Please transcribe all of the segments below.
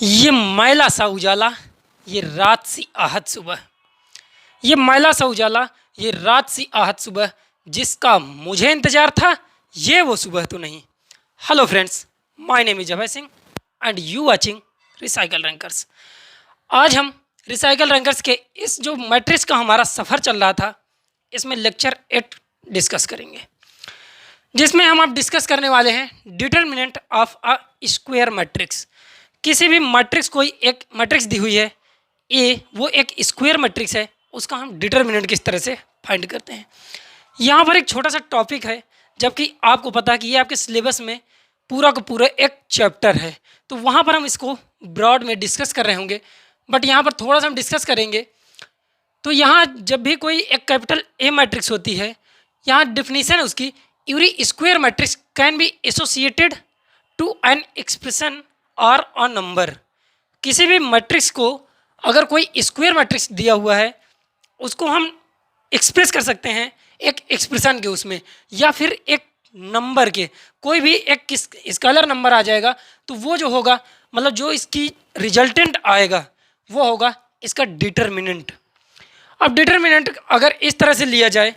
ये मैला सा उजाला, ये रात सी आहत सुबह। ये मैला सा उजाला, ये रात सी आहत सुबह, जिसका मुझे इंतजार था, ये वो सुबह तो नहीं। Hello friends, my name is Abhay Singh and you watching recycle rankers. आज हम रिसाइकल रैंकर्स के इस जो मैट्रिक्स का हमारा सफ़र चल रहा था, इसमें लेक्चर 8 डिस्कस करेंगे, जिसमें हम अब डिस्कस करने वाले हैं determinant of a square matrix. किसी भी मैट्रिक्स, कोई एक मैट्रिक्स दी हुई है ए, वो एक स्क्वायर मैट्रिक्स है, उसका हम डिटर्मिनेंट किस तरह से फाइंड करते हैं। यहाँ पर एक छोटा सा टॉपिक है, जबकि आपको पता है कि ये आपके सिलेबस में पूरा का पूरा एक चैप्टर है, तो वहाँ पर हम इसको ब्रॉड में डिस्कस कर रहे होंगे, बट यहाँ पर थोड़ा सा हम डिस्कस करेंगे। तो यहाँ जब भी कोई एक कैपिटल ए मैट्रिक्स होती है, यहाँ डिफिनीशन है उसकी, every square matrix can be associated to an expression और अ नंबर। किसी भी मैट्रिक्स को अगर कोई स्क्वायर मैट्रिक्स दिया हुआ है, उसको हम एक्सप्रेस कर सकते हैं एक एक्सप्रेशन के उसमें, या फिर एक नंबर के, कोई भी एक स्केलर नंबर आ जाएगा, तो वो जो होगा, मतलब जो इसकी रिजल्टेंट आएगा, वो होगा इसका डिटर्मिनेंट। अब डिटर्मिनेंट अगर इस तरह से लिया जाए,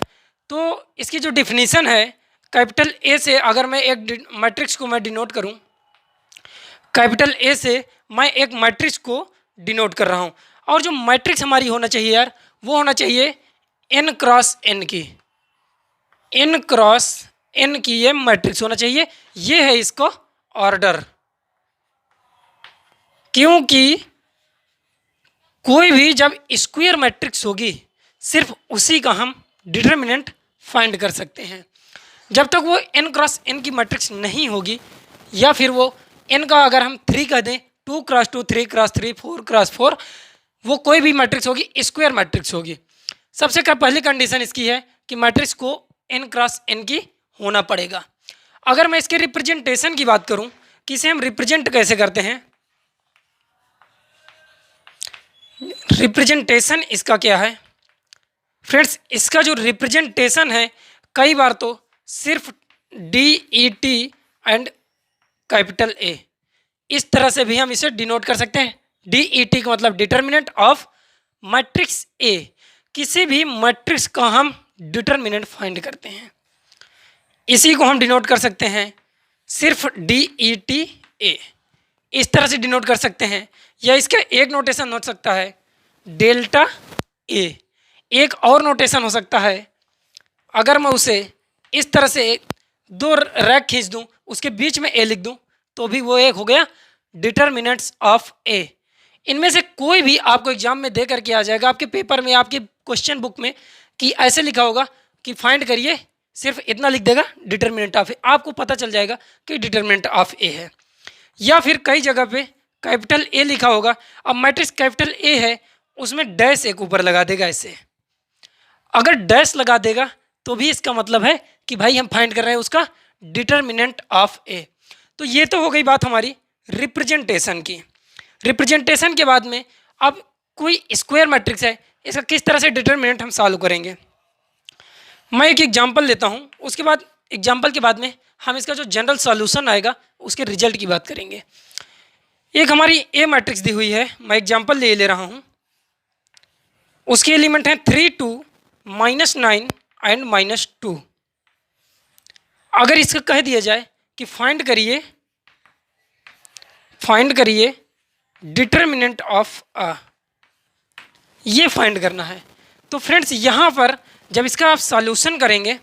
तो इसकी जो डिफिनीशन है, कैपिटल ए से अगर मैं एक मैट्रिक्स को मैं डिनोट करूं, कैपिटल ए से मैं एक मैट्रिक्स को डिनोट कर रहा हूं, और जो मैट्रिक्स हमारी होना चाहिए यार, वो होना चाहिए n क्रॉस n की, n क्रॉस n की ये मैट्रिक्स होना चाहिए। ये है इसको ऑर्डर, क्योंकि कोई भी जब स्क्वायर मैट्रिक्स होगी, सिर्फ उसी का हम डिटर्मिनेंट फाइंड कर सकते हैं। जब तक वो n क्रॉस n की मैट्रिक्स नहीं होगी, या फिर वो n का अगर हम 3 कह दें, 2 क्रॉस 2, 3 क्रॉस 3, 4 क्रॉस 4, वो कोई भी मैट्रिक्स होगी, स्क्वायर मैट्रिक्स होगी। सबसे पहली कंडीशन इसकी है कि मैट्रिक्स को n क्रॉस n की होना पड़ेगा। अगर मैं इसके रिप्रेजेंटेशन की बात करूं कि इसे हम रिप्रेजेंट कैसे करते हैं, रिप्रेजेंटेशन इसका क्या है फ्रेंड्स, इसका जो रिप्रेजेंटेशन है, कई बार तो सिर्फ DET एंड कैपिटल ए, इस तरह से भी हम इसे डिनोट कर सकते हैं। DET का मतलब डिटर्मिनेंट ऑफ मैट्रिक्स ए, किसी भी मैट्रिक्स का हम डिटर्मिनेंट फाइंड करते हैं, इसी को हम डिनोट कर सकते हैं सिर्फ DET ए, इस तरह से डिनोट कर सकते हैं। या इसका एक नोटेशन हो सकता है डेल्टा ए, एक और नोटेशन हो सकता है, अगर मैं उसे इस तरह से 2 रैक खींच दूं, उसके बीच में ए लिख दूं, तो भी वो एक हो गया डिटर्मिनेंट्स ऑफ ए। इनमें से कोई भी आपको एग्जाम में दे करके आ जाएगा, आपके पेपर में, आपकी क्वेश्चन बुक में, कि ऐसे लिखा होगा कि फाइंड करिए, सिर्फ इतना लिख देगा डिटर्मिनेंट ऑफ ए, आपको पता चल जाएगा कि डिटर्मिनेंट ऑफ ए है। या फिर कई जगह पे कैपिटल ए लिखा होगा, अब मैट्रिक्स कैपिटल ए है, उसमें डैश एक ऊपर लगा देगा ऐसे, अगर डैश लगा देगा तो भी इसका मतलब है कि भाई हम फाइंड कर रहे हैं उसका डिटर्मिनेंट ऑफ ए। तो ये तो हो गई बात हमारी रिप्रेजेंटेशन की। रिप्रेजेंटेशन के बाद में अब कोई स्क्वायर मैट्रिक्स है, इसका किस तरह से डिटर्मिनेंट हम सॉल्व करेंगे। मैं एक एग्जांपल लेता हूँ, उसके बाद एग्जांपल के बाद में हम इसका जो जनरल सॉल्यूशन आएगा, उसके रिजल्ट की बात करेंगे। एक हमारी ए मैट्रिक्स दी हुई है, मैं एग्जांपल ले रहा हूँ, उसके एलिमेंट हैं 3, 2, -9 एंड -2। अगर इसका कह दिया जाए कि फाइंड करिए डिटर्मिनेंट ऑफ अ, ये फाइंड करना है, तो फ्रेंड्स यहाँ पर जब इसका आप सॉल्यूशन करेंगे,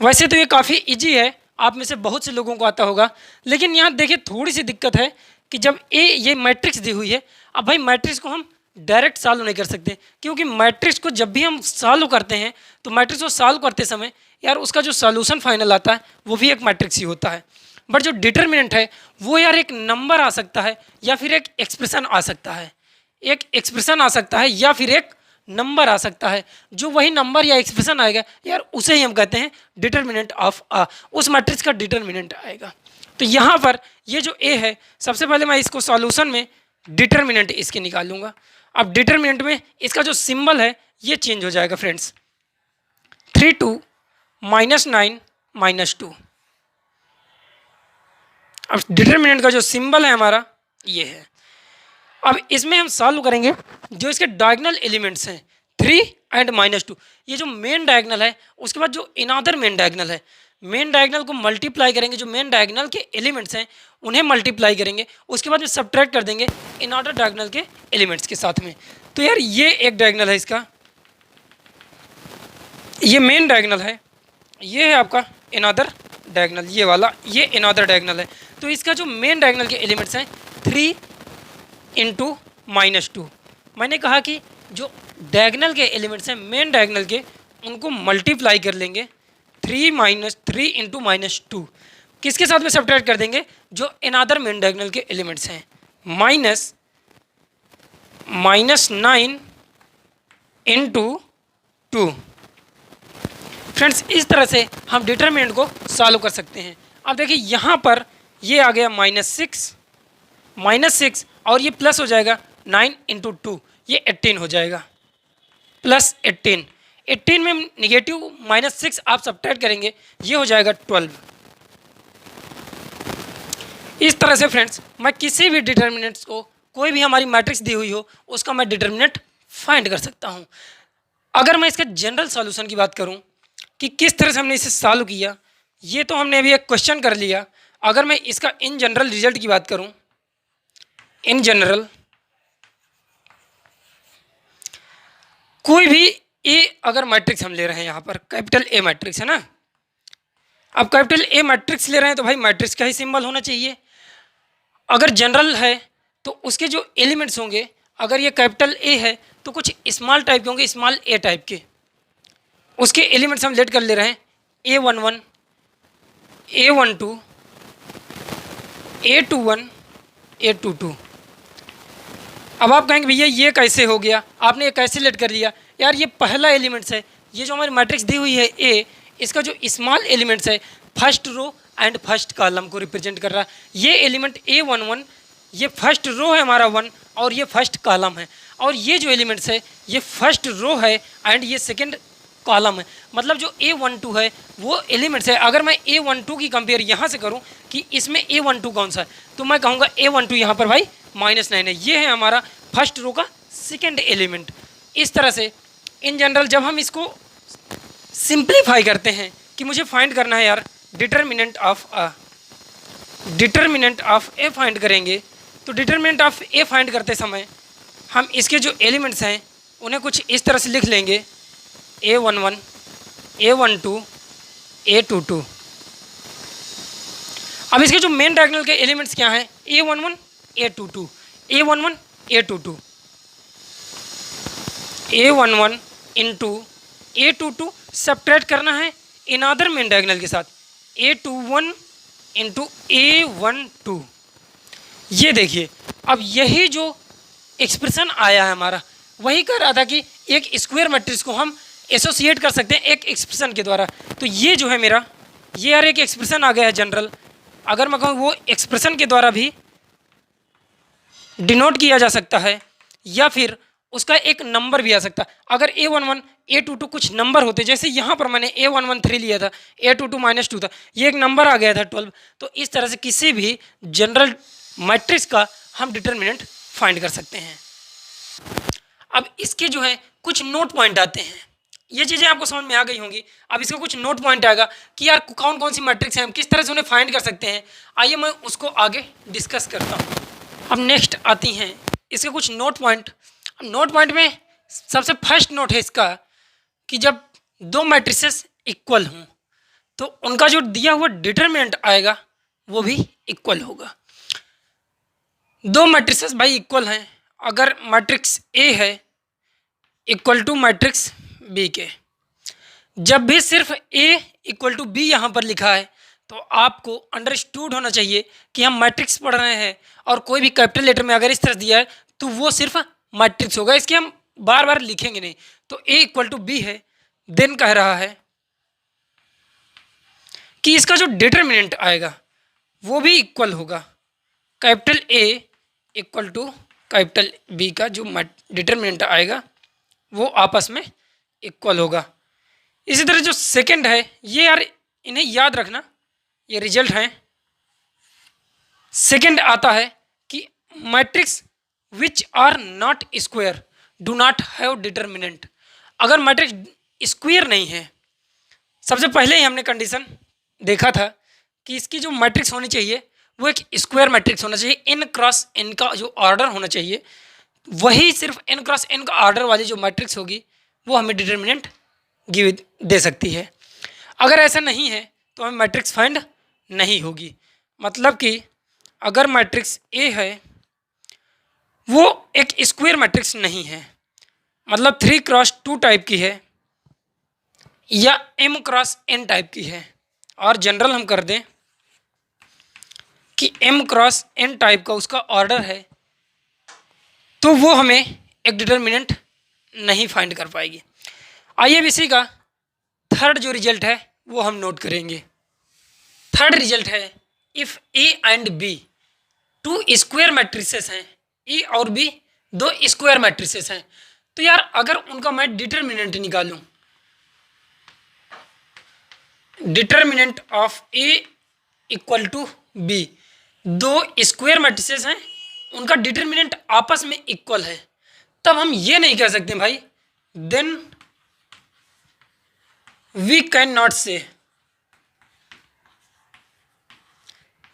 वैसे तो ये काफ़ी इजी है, आप में से बहुत से लोगों को आता होगा, लेकिन यहाँ देखिए थोड़ी सी दिक्कत है कि जब ये मैट्रिक्स दी हुई है, अब भाई मैट्रिक्स को हम डायरेक्ट सॉल्व नहीं कर सकते, क्योंकि मैट्रिक्स को जब भी हम सॉल्व करते हैं, तो मैट्रिक्स को सॉल्व करते समय यार उसका जो सॉल्यूशन फाइनल आता है, वो भी एक मैट्रिक्स ही होता है। बट जो डिटर्मिनेंट है, वो यार एक नंबर आ सकता है, या फिर एक एक्सप्रेशन आ सकता है, एक एक्सप्रेशन आ सकता है, या फिर एक नंबर आ सकता है। जो वही नंबर या एक्सप्रेशन आएगा यार, उसे ही हम कहते हैं डिटर्मिनेंट ऑफ अ, उस मैट्रिक्स का डिटर्मिनेंट आएगा। तो यहाँ पर ये जो ए है, सबसे पहले मैं इसको सॉल्यूशन में डिटर्मिनेंट इसके निकालूंगा। अब डिटर्मिनेंट में इसका जो सिंबल है, ये चेंज हो जाएगा फ्रेंड्स, 3, 2, -9, -2। अब डिटर्मिनेंट का जो सिंबल है हमारा, ये है। अब इसमें हम सॉल्व करेंगे जो इसके डायगोनल एलिमेंट्स हैं 3 एंड -2, ये जो मेन डायगोनल है उसके बाद जो इनअदर मेन डायगोनल है, मेन डायगोनल को मल्टीप्लाई करेंगे, जो मेन डायगोनल के एलिमेंट्स हैं उन्हें मल्टीप्लाई करेंगे, उसके बाद में सब्ट्रैक्ट कर देंगे इनअदर डायगोनल के एलिमेंट्स के साथ में। तो यार ये एक डायगोनल है इसका, ये मेन डायगोनल है, ये है आपका इनअदर डायगोनल, ये वाला ये इनअदर डायगोनल है। तो इसका जो मेन डायगोनल के एलिमेंट्स हैं 3 इंटू -2, मैंने कहा कि जो डायगोनल के एलिमेंट्स हैं मेन डायगोनल के उनको मल्टीप्लाई कर लेंगे 3 इंटू -2, किसके साथ में सब्ट्रैक्ट कर देंगे जो अनदर मेन डायगोनल के एलिमेंट्स हैं -9 इंटू 2। फ्रेंड्स इस तरह से हम डिटरमिनेंट को सॉल्व कर सकते हैं। अब देखिए यहाँ पर ये आ गया -6 और ये प्लस हो जाएगा 9 इंटू 2, ये 18 हो जाएगा, प्लस 18 में निगेटिव -6 आप सब्ट्रैक्ट करेंगे, ये हो जाएगा 12। इस तरह से फ्रेंड्स मैं किसी भी डिटर्मिनेंट्स को, कोई भी हमारी मैट्रिक्स दी हुई हो उसका मैं डिटर्मिनेंट फाइंड कर सकता हूँ। अगर मैं इसका जनरल सॉल्यूशन की बात करूँ कि किस तरह से हमने इसे सॉल्व किया, ये तो हमने अभी एक क्वेश्चन कर लिया। अगर मैं इसका इन जनरल रिजल्ट की बात करूँ, इन जनरल कोई भी ए अगर मैट्रिक्स हम ले रहे हैं, यहाँ पर कैपिटल ए मैट्रिक्स है ना, अब कैपिटल ए मैट्रिक्स ले रहे हैं तो भाई मैट्रिक्स का ही सिंबल होना चाहिए। अगर जनरल है तो उसके जो एलिमेंट्स होंगे, अगर ये कैपिटल ए है तो कुछ स्मॉल टाइप के होंगे, स्मॉल ए टाइप के, उसके एलिमेंट्स हम लेट कर ले रहे हैं A11, A12, A21, A22। अब आप कहेंगे भैया ये कैसे हो गया, आपने ये कैसे लेट कर लिया? यार ये पहला एलिमेंट्स है, ये जो हमारी मैट्रिक्स दी हुई है ए, इसका जो स्मॉल एलिमेंट्स है first row and first column को रिप्रेजेंट कर रहा है। ये एलिमेंट A11, ये फर्स्ट रो है हमारा 1 और ये फर्स्ट कॉलम है, और ये जो एलिमेंट्स है ये फर्स्ट रो है एंड ये सेकंड कॉलम है। मतलब जो A12 है वो एलिमेंट्स है। अगर मैं A12 की कंपेयर यहाँ से करूँ कि इसमें A12 कौन सा है, तो मैं कहूँगा A12 यहाँ पर भाई -9 है, ये है हमारा फर्स्ट रो का सेकंड एलिमेंट। इस तरह से इन जनरल जब हम इसको सिंप्लीफाई करते हैं कि मुझे फाइंड करना है यार डिटर्मिनेंट ऑफ ए फाइंड करेंगे, तो डिटर्मिनेंट ऑफ ए फाइंड करते समय हम इसके जो एलिमेंट्स हैं उन्हें कुछ इस तरह से लिख लेंगे A11, A12, A22। अब इसके जो मेन डायगोनल के एलिमेंट्स क्या हैं, A11, A22, A11, A22, A11 into A22 subtract करना है इनअदर मेन डायगोनल के साथ A21 इंटू A12। ये देखिए अब यही जो एक्सप्रेशन आया है हमारा, वही कह रहा था कि एक स्क्वायर मैट्रिक्स को हम एसोसिएट कर सकते हैं एक एक्सप्रेशन के द्वारा। तो ये जो है मेरा, ये यार एक एक्सप्रेशन आ गया है जनरल, अगर मैं कहूँ वो एक्सप्रेशन के द्वारा भी डिनोट किया जा सकता है, या फिर उसका एक नंबर भी आ सकता है। अगर A11, A22 कुछ नंबर होते, जैसे यहाँ पर मैंने A11 3 लिया था, A22 -2 था, ये एक नंबर आ गया था 12। तो इस तरह से किसी भी जनरल मैट्रिक्स का हम डिटर्मिनेंट फाइंड कर सकते हैं। अब इसके जो है कुछ नोट पॉइंट आते हैं, ये चीज़ें आपको समझ में आ गई होंगी। अब इसका कुछ नोट पॉइंट आएगा कि यार कौन कौन सी मैट्रिक्स हैं, हम किस तरह से उन्हें फाइंड कर सकते हैं। आइए मैं उसको आगे डिस्कस करता हूँ। अब नेक्स्ट आती हैं इसके कुछ नोट पॉइंट। नोट पॉइंट में सबसे फर्स्ट नोट है इसका कि जब दो मैट्रिसेस इक्वल हों तो उनका जो दिया हुआ डिटरमिनेंट आएगा वो भी इक्वल होगा। दो मैट्रिसेस भाई इक्वल हैं, अगर मैट्रिक्स ए है इक्वल टू मैट्रिक्स बी के, जब भी सिर्फ ए इक्वल टू बी यहाँ पर लिखा है तो आपको अंडरस्टूड होना चाहिए कि हम मैट्रिक्स पढ़ रहे हैं, और कोई भी कैपिटल लेटर में अगर इस तरह दिया है तो वो सिर्फ मैट्रिक्स होगा, इसके हम बार बार लिखेंगे नहीं। तो ए इक्वल टू बी है, देन कह रहा है कि इसका जो डिटरमिनेंट आएगा वो भी इक्वल होगा। Capital A equal to capital B का जो डिटरमिनेंट आएगा वो आपस में इक्वल होगा। इसी तरह जो सेकंड है, ये यार इन्हें याद रखना, ये रिजल्ट है। सेकंड आता है कि matrix which are not square do not have determinant. अगर मैट्रिक्स स्क्वायर नहीं है, सबसे पहले ही हमने कंडीशन देखा था कि इसकी जो मैट्रिक्स होनी चाहिए वो एक स्क्वायर मैट्रिक्स होना चाहिए। n क्रॉस n का जो ऑर्डर होना चाहिए, वही सिर्फ n क्रॉस n का ऑर्डर वाली जो मैट्रिक्स होगी वो हमें डिटर्मिनेंट गिव दे सकती है। अगर ऐसा नहीं है तो हमें मैट्रिक्स फाइंड नहीं होगी। मतलब कि अगर मैट्रिक्स ए है वो एक स्क्वायर मैट्रिक्स नहीं है, मतलब 3x2 टाइप की है या m क्रॉस n टाइप की है, और जनरल हम कर दें कि m क्रॉस n टाइप का उसका ऑर्डर है, तो वो हमें एक डिटर्मिनेंट नहीं फाइंड कर पाएगी। आइए अब इसी का थर्ड जो रिजल्ट है वो हम नोट करेंगे। थर्ड रिजल्ट है, if A and B two square matrices हैं, ए और बी दो स्क्वायर मैट्रिसेस हैं, तो यार अगर उनका मैं डिटर्मिनेंट निकालूं, determinant of A equal to B, दो स्क्वायर मैट्रिसेस हैं, उनका डिटर्मिनेंट आपस में इक्वल है, तब हम ये नहीं कह सकते भाई देन वी कैन नॉट से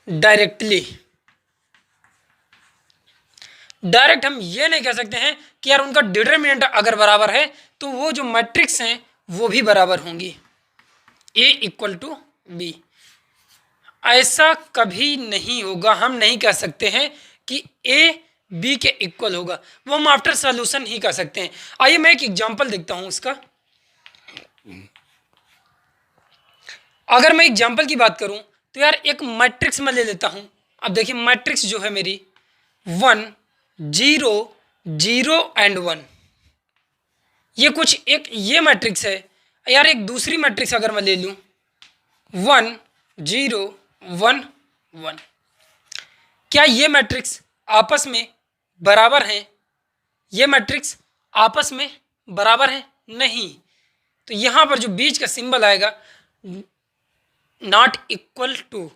डायरेक्टली, डायरेक्ट हम ये नहीं कह सकते हैं कि यार उनका डिटर्मिनेंट अगर बराबर है तो वो जो मैट्रिक्स हैं वो भी बराबर होंगी, ए इक्वल टू बी। ऐसा कभी नहीं होगा, हम नहीं कह सकते हैं कि ए बी के इक्वल होगा, वो हम आफ्टर सॉल्यूशन ही कह सकते हैं। आइए मैं एक एग्जांपल देखता हूं इसका। अगर मैं एग्जांपल की बात करूं तो यार एक मैट्रिक्स में ले लेता हूं। अब देखिए मैट्रिक्स जो है मेरी 1 0 0 एंड 1, ये कुछ एक ये मैट्रिक्स है। यार एक दूसरी मैट्रिक्स अगर मैं ले लूं 1 0 1 1, क्या ये मैट्रिक्स आपस में बराबर हैं? ये मैट्रिक्स आपस में बराबर है? नहीं। तो यहाँ पर जो बीच का सिंबल आएगा नॉट इक्वल टू।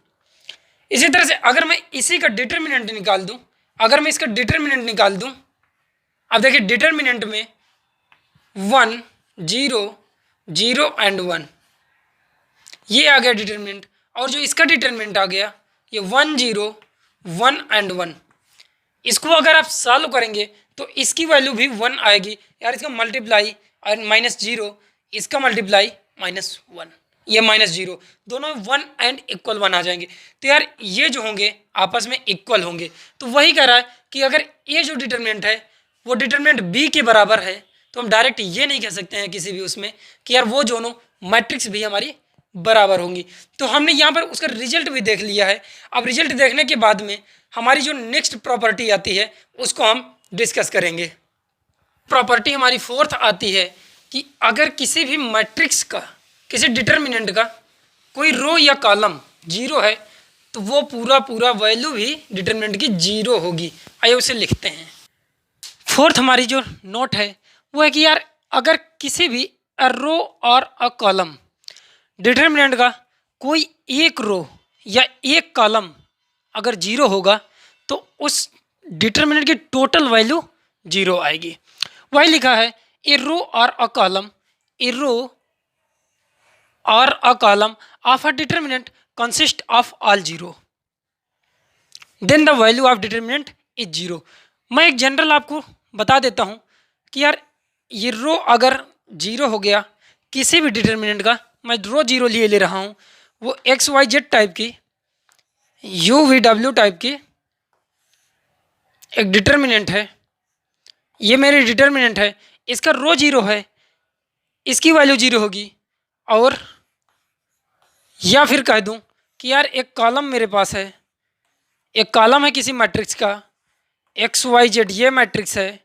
इसी तरह से अगर मैं इसी का डिटर्मिनेंट निकाल दूं, अगर मैं इसका डिटर्मिनेंट निकाल दूं, अब देखिए डिटर्मिनेंट में 1 0 0 एंड 1, ये आ गया डिटर्मिनेंट, और जो इसका डिटर्मिनेंट आ गया ये 1 0 1 एंड 1। इसको अगर आप सॉल्व करेंगे तो इसकी वैल्यू भी 1 आएगी। यार इसका मल्टीप्लाई और -0, इसका मल्टीप्लाई -1, ये -0, दोनों 1 एंड इक्वल 1 आ जाएंगे। तो यार ये जो होंगे आपस में इक्वल होंगे। तो वही कह रहा है कि अगर ये जो डिटर्मिनेंट है वो डिटर्मिनेंट बी के बराबर है, तो हम डायरेक्ट ये नहीं कह सकते हैं किसी भी उसमें कि यार वो दोनों मैट्रिक्स भी हमारी बराबर होंगी। तो हमने यहाँ पर उसका रिजल्ट भी देख लिया है। अब रिजल्ट देखने के बाद में हमारी जो नेक्स्ट प्रॉपर्टी आती है उसको हम डिस्कस करेंगे। प्रॉपर्टी हमारी फोर्थ आती है कि अगर किसी भी मैट्रिक्स का, किसी डिटर्मिनेंट का कोई रो या कॉलम 0 है तो वो पूरा वैल्यू भी डिटर्मिनेंट की 0 होगी। आइए उसे लिखते हैं। फोर्थ हमारी जो नोट है वो है कि यार अगर किसी भी अ रो और अ कॉलम डिटर्मिनेंट का कोई एक रो या एक कॉलम अगर 0 होगा तो उस डिटर्मिनेंट की टोटल वैल्यू 0 आएगी। वही लिखा है ए रो और अ कॉलम, ए रो और a column of a determinant consist of all 0, then the value of determinant is 0। मैं एक जनरल आपको बता देता हूँ कि यार ये रो अगर 0 हो गया किसी भी डिटर्मिनेंट का, मैं रो 0 लिए ले रहा हूँ, वो XYZ टाइप की, UVW टाइप की एक डिटर्मिनेंट है, ये मेरी डिटर्मिनेंट है, इसका रो 0 है, इसकी वैल्यू 0 होगी। और या फिर कह दूं कि यार एक कॉलम मेरे पास है, एक कॉलम है किसी मैट्रिक्स का XYZ, ये मैट्रिक्स है,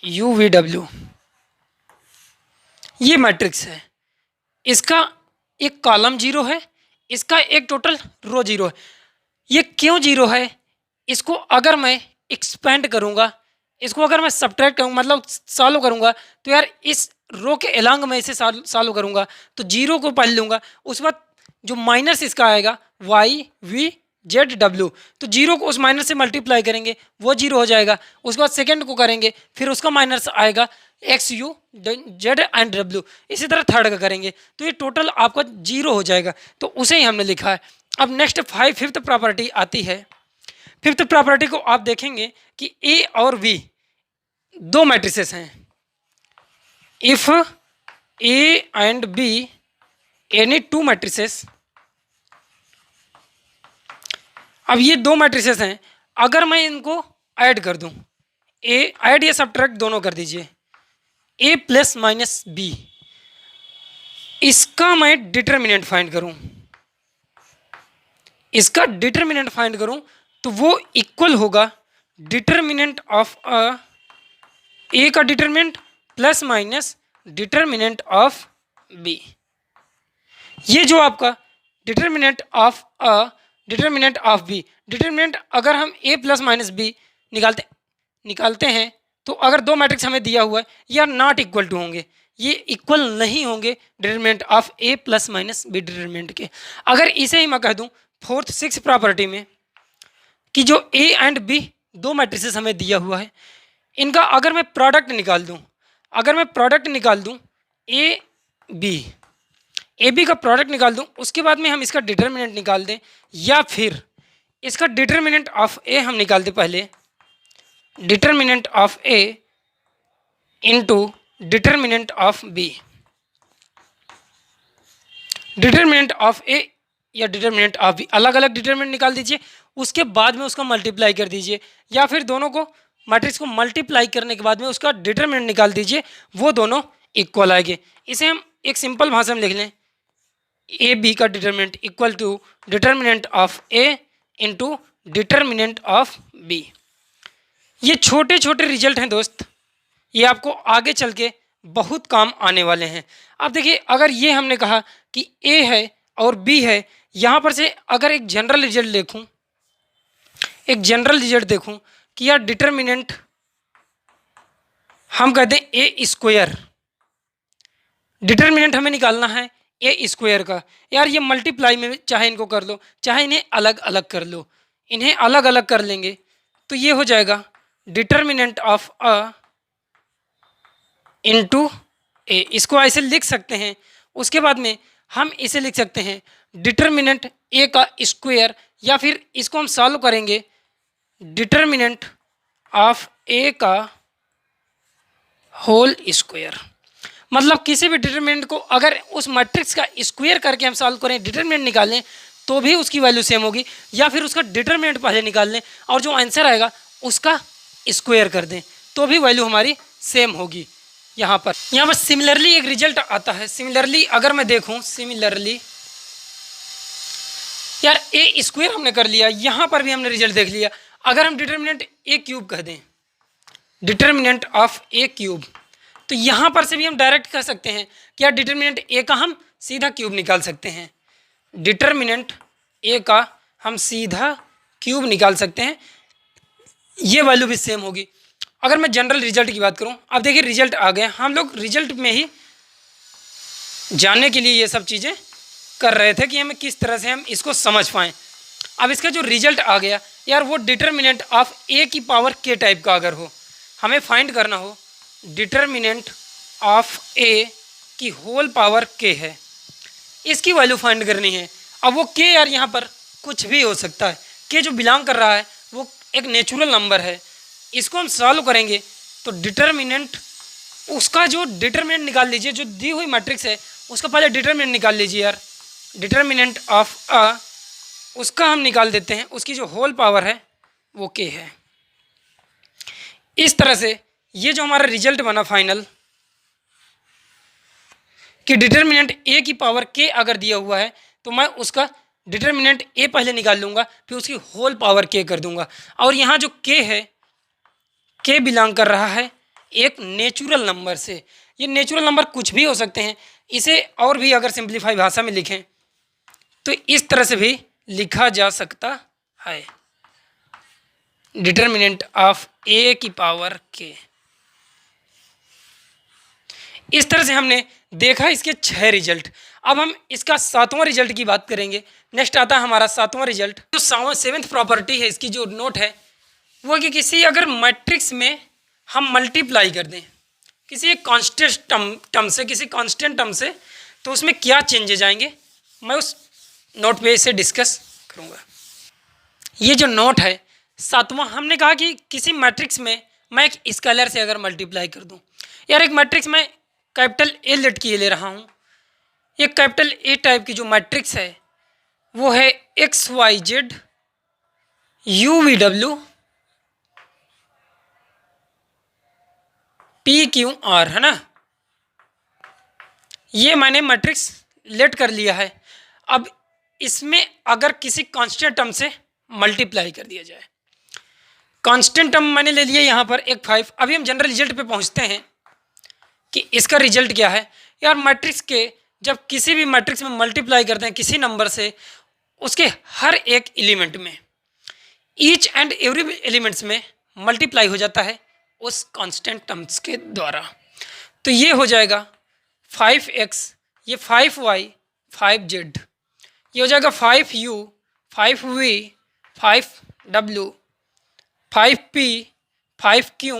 UVW ये मैट्रिक्स है, इसका एक कॉलम 0 है, इसका एक टोटल रो 0 है। ये क्यों 0 है? इसको अगर मैं एक्सपेंड करूँगा, इसको अगर मैं सब्ट्रैक्ट करूँगा मतलब सॉल्व करूँगा, तो यार इस रो के एलॉन्ग में इसे सॉल्व करूँगा तो 0 को पहले लूँगा, उस बाद जो माइनस इसका आएगा YVW जेड डब्ल्यू, तो जीरो को उस माइनस से मल्टीप्लाई करेंगे वो जीरो हो जाएगा। उसके बाद सेकेंड को करेंगे फिर उसका माइनस आएगा x you Z and W, इसी तरह थर्ड का करेंगे तो ये टोटल आपका जीरो हो जाएगा, तो उसे ही हमने लिखा है। अब नेक्स्ट फिफ्थ प्रॉपर्टी आती है। फिफ्थ प्रॉपर्टी को आप देखेंगे कि ए और बी दो मैट्रिसेस हैं। If A and be any two matrices, अब ये दो मैट्रिसेस हैं, अगर मैं इनको ऐड कर दूं, ए ऐड या सब्ट्रैक्ट दोनों कर दीजिए, ए प्लस माइनस बी, इसका मैं डिटर्मिनेंट फाइंड करूं, इसका डिटर्मिनेंट फाइंड करूं तो वो इक्वल होगा डिटर्मिनेंट ऑफ ए का determinant plus minus determinant of B. ये जो आपका determinant of determinant of B, determinant अगर हम ए प्लस माइनस बी निकालते हैं तो अगर दो मैट्रिक्स हमें दिया हुआ है या नॉट इक्वल टू होंगे, ये इक्वल नहीं होंगे determinant of A plus minus B determinant के। अगर इसे ही मैं कह दूं फोर्थ सिक्स प्रॉपर्टी में कि जो ए एंड बी दो मैट्रिसेस हमें दिया हुआ है, इनका अगर मैं प्रोडक्ट निकाल दूं, अगर मैं प्रोडक्ट निकाल दूं ए बी का प्रोडक्ट निकाल दूं, उसके बाद में हम इसका डिटर्मिनेंट निकाल दें, या फिर इसका डिटर्मिनेंट ऑफ ए हम निकाल दें पहले, determinant of A into determinant of B, determinant of A या डिटर्मिनेंट ऑफ बी, अलग अलग डिटर्मिनेंट निकाल दीजिए, उसके बाद में उसका मल्टीप्लाई कर दीजिए, या फिर दोनों को मैट्रिक्स को मल्टीप्लाई करने के बाद में उसका डिटर्मिनेंट निकाल दीजिए, वो दोनों इक्वल आएंगे। इसे हम एक सिंपल भाषा में लिख लें, ए बी का determinant equal to determinant of A into determinant of B. ये छोटे छोटे रिजल्ट हैं दोस्त, ये आपको आगे चल के बहुत काम आने वाले हैं। अब देखिए, अगर ये हमने कहा कि ए है और बी है, यहाँ पर से अगर एक जनरल रिजल्ट देखूँ, एक जनरल रिजल्ट देखूँ कि यार डिटर्मिनेंट हम कहते हैं ए स्क्वायर, डिटर्मिनेंट हमें निकालना है ए स्क्वायर का। यार ये मल्टीप्लाई में चाहे इनको कर लो, चाहे इन्हें अलग अलग कर लो, इन्हें अलग अलग कर लेंगे तो ये हो जाएगा डिटर्मिनेंट ऑफ अ इंटू ए, इसको ऐसे लिख सकते हैं। उसके बाद में हम इसे लिख सकते हैं डिटर्मिनेंट ए का स्क्वायर, या फिर इसको हम सॉल्व करेंगे डिटर्मिनेंट ऑफ ए का होल स्क्वायर। मतलब किसी भी डिटर्मिनेंट को अगर उस मैट्रिक्स का स्क्वायर करके हम सॉल्व करें, डिटर्मिनेंट निकालें, तो भी उसकी वैल्यू सेम होगी, या फिर उसका डिटर्मिनेंट पहले निकाल लें और जो आंसर आएगा उसका स्क्वायर कर दें तो भी वैल्यू हमारी सेम होगी। यहाँ पर सिमिलरली एक रिजल्ट आता है। सिमिलरली अगर मैं देखूँ, सिमिलरली यार ए स्क्वायर हमने कर लिया, यहाँ पर भी हमने रिजल्ट देख लिया। अगर हम डिटर्मिनेंट ए क्यूब कह दें, डिटर्मिनेंट ऑफ ए क्यूब, तो यहाँ पर से भी हम डायरेक्ट कह सकते हैं कि यार डिटर्मिनेंट ए का हम सीधा क्यूब निकाल सकते हैं, डिटर्मिनेंट ए का हम सीधा क्यूब निकाल सकते हैं, ये वैल्यू भी सेम होगी। अगर मैं जनरल रिजल्ट की बात करूं, अब देखिए रिजल्ट आ गए, हम लोग रिजल्ट में ही जानने के लिए ये सब चीज़ें कर रहे थे कि हमें किस तरह से हम इसको समझ पाएँ। अब इसका जो रिजल्ट आ गया यार, वो डिटर्मिनेंट ऑफ ए की पावर के टाइप का अगर हो, हमें फाइंड करना हो डिटर्मिनेंट ऑफ ए की होल पावर के है, इसकी वैल्यू फाइंड करनी है। अब वो के यार यहाँ पर कुछ भी हो सकता है, के जो बिलोंग कर रहा है वो एक नेचुरल नंबर है, इसको हम सॉल्व करेंगे तो डिटर्मिनेंट, उसका जो डिटर्मिनेंट निकाल लीजिए, जो दी हुई मैट्रिक्स है उसका पहले डिटर्मिनेंट निकाल लीजिए यार, डिटर्मिनेंट ऑफ अ उसका हम निकाल देते हैं, उसकी जो होल पावर है वो के है। इस तरह से ये जो हमारा रिजल्ट बना फाइनल कि डिटर्मिनेंट ए की पावर के अगर दिया हुआ है तो मैं उसका डिटर्मिनेंट ए पहले निकाल लूँगा, फिर उसकी होल पावर के कर दूंगा। और यहाँ जो के है, के बिलोंग कर रहा है एक नेचुरल नंबर से। ये नेचुरल नंबर कुछ भी हो सकते हैं, इसे और भी अगर सिंप्लीफाई भाषा में लिखें तो इस तरह से भी लिखा जा सकता है, डिटर्मिनेंट ऑफ ए की पावर के। इस तरह से हमने देखा इसके 6 रिजल्ट। अब हम इसका सातवां रिजल्ट की बात करेंगे। नेक्स्ट आता है हमारा सातवां रिजल्ट। जो सेवेंथ प्रॉपर्टी है इसकी जो नोट है वो कि किसी अगर मैट्रिक्स में हम मल्टीप्लाई कर दें किसी एक कांस्टेंट टर्म से, किसी कांस्टेंट टर्म से, तो उसमें क्या चेंजेज आएंगे मैं उस नोट पे इसे डिस्कस करूँगा। ये जो नोट है सातवां, हमने कहा कि किसी मैट्रिक्स में मैं एक स्केलर से अगर मल्टीप्लाई कर दूं, यार एक मैट्रिक्स में कैपिटल ए लेट की ले रहा हूँ, ये कैपिटल ए टाइप की जो मैट्रिक्स है वो है X Y Z U V W P Q R, है ना। ये मैंने मैट्रिक्स लेट कर लिया है। अब इसमें अगर किसी कांस्टेंट टर्म से मल्टीप्लाई कर दिया जाए, कांस्टेंट टर्म मैंने ले लिया यहाँ पर एक 5। अभी हम जनरल रिजल्ट पे पहुँचते हैं कि इसका रिजल्ट क्या है। यार मैट्रिक्स के जब किसी भी मैट्रिक्स में मल्टीप्लाई करते हैं किसी नंबर से, उसके हर एक एलिमेंट में, ईच एंड एवरी एलिमेंट्स में मल्टीप्लाई हो जाता है उस कांस्टेंट टर्म्स के द्वारा। तो ये हो जाएगा 5x, ये 5y 5z, ये हो जाएगा 5u 5v 5w 5p 5q